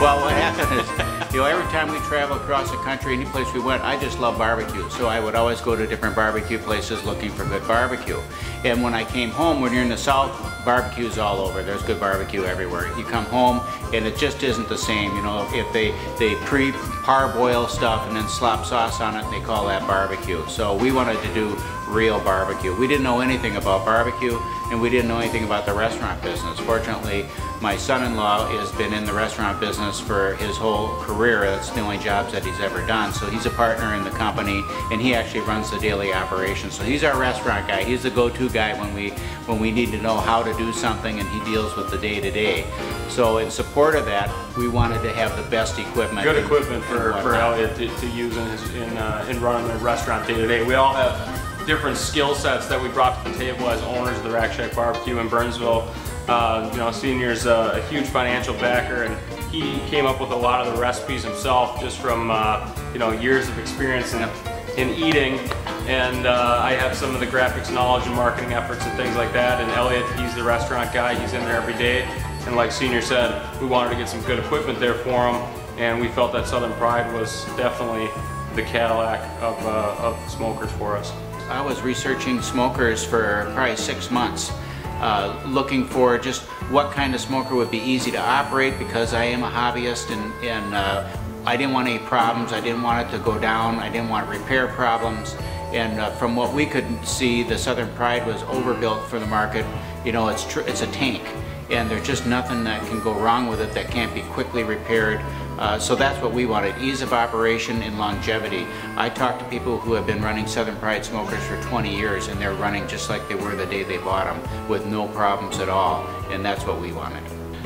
Well, what happened is, every time we travel across the country, any place we went, I just love barbecue. So I would always go to different barbecue places looking for good barbecue. And when I came home, when you're in the South, barbecue's all over. There's good barbecue everywhere. You come home and it just isn't the same. If they pre-parboil stuff and then slop sauce on it, they call that barbecue. So we wanted to do real barbecue. We didn't know anything about barbecue, and we didn't know anything about the restaurant business. Fortunately, my son-in-law has been in the restaurant business for his whole career. That's the only jobs that he's ever done. So he's a partner in the company, and he actually runs the daily operations. So he's our restaurant guy. He's the go-to guy when we need to know how to do something, and he deals with the day-to-day. So in support of that, we wanted to have the best equipment. Good equipment for Elliot to use in running the restaurant day-to-day. We all have different skill sets that we brought to the table as owners of the Rack Shack Barbecue in Burnsville. Senior's a huge financial backer, and he came up with a lot of the recipes himself just from years of experience in eating. And I have some of the graphics knowledge and marketing efforts and things like that. And Elliot, he's the restaurant guy. He's in there every day. And like Senior said, we wanted to get some good equipment there for him, and we felt that Southern Pride was definitely the Cadillac of smokers for us. I was researching smokers for probably 6 months, looking for just what kind of smoker would be easy to operate, because I am a hobbyist, and I didn't want any problems. I didn't want it to go down. I didn't want repair problems. And from what we could see, the Southern Pride was overbuilt for the market. It's a tank, and there's just nothing that can go wrong with it that can't be quickly repaired. So that's what we wanted, ease of operation and longevity. I talked to people who have been running Southern Pride smokers for 20 years, and they're running just like they were the day they bought them, with no problems at all, and that's what we wanted.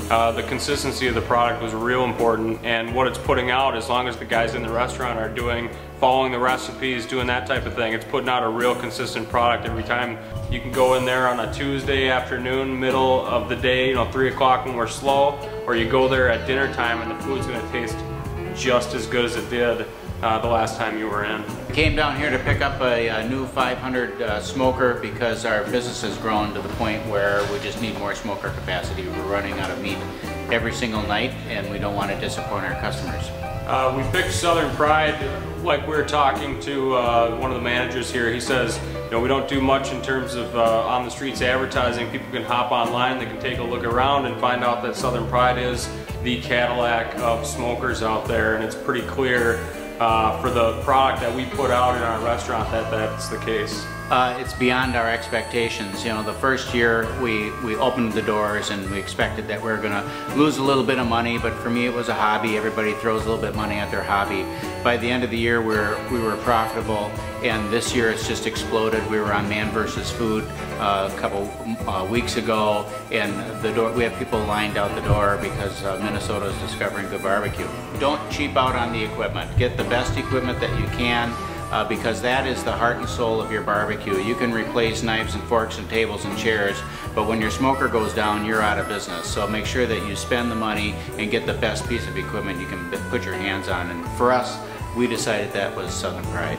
The consistency of the product was real important, and what it's putting out, as long as the guys in the restaurant are following the recipes, doing that type of thing, it's putting out a real consistent product every time. You can go in there on a Tuesday afternoon, middle of the day, 3 o'clock when we're slow, or you go there at dinner time and the food's going to taste just as good as it did the last time you were in. Came down here to pick up a new 500 smoker because our business has grown to the point where we just need more smoker capacity. We're running out of meat every single night, and we don't want to disappoint our customers. We picked Southern Pride, like we were talking to one of the managers here. He says, we don't do much in terms of on the streets advertising. People can hop online, they can take a look around and find out that Southern Pride is the Cadillac of smokers out there, and it's pretty clear for the product that we put out in our restaurant that's the case. It's beyond our expectations. The first year we opened the doors and we expected that we were going to lose a little bit of money, but for me it was a hobby. Everybody throws a little bit of money at their hobby. By the end of the year we were profitable, and this year it's just exploded. We were on Man vs. Food a couple weeks ago, and we have people lined out the door because Minnesota is discovering good barbecue. Don't cheap out on the equipment. Get the best equipment that you can. Because that is the heart and soul of your barbecue. You can replace knives and forks and tables and chairs, but when your smoker goes down, you're out of business. So make sure that you spend the money and get the best piece of equipment you can put your hands on. And for us, we decided that was Southern Pride.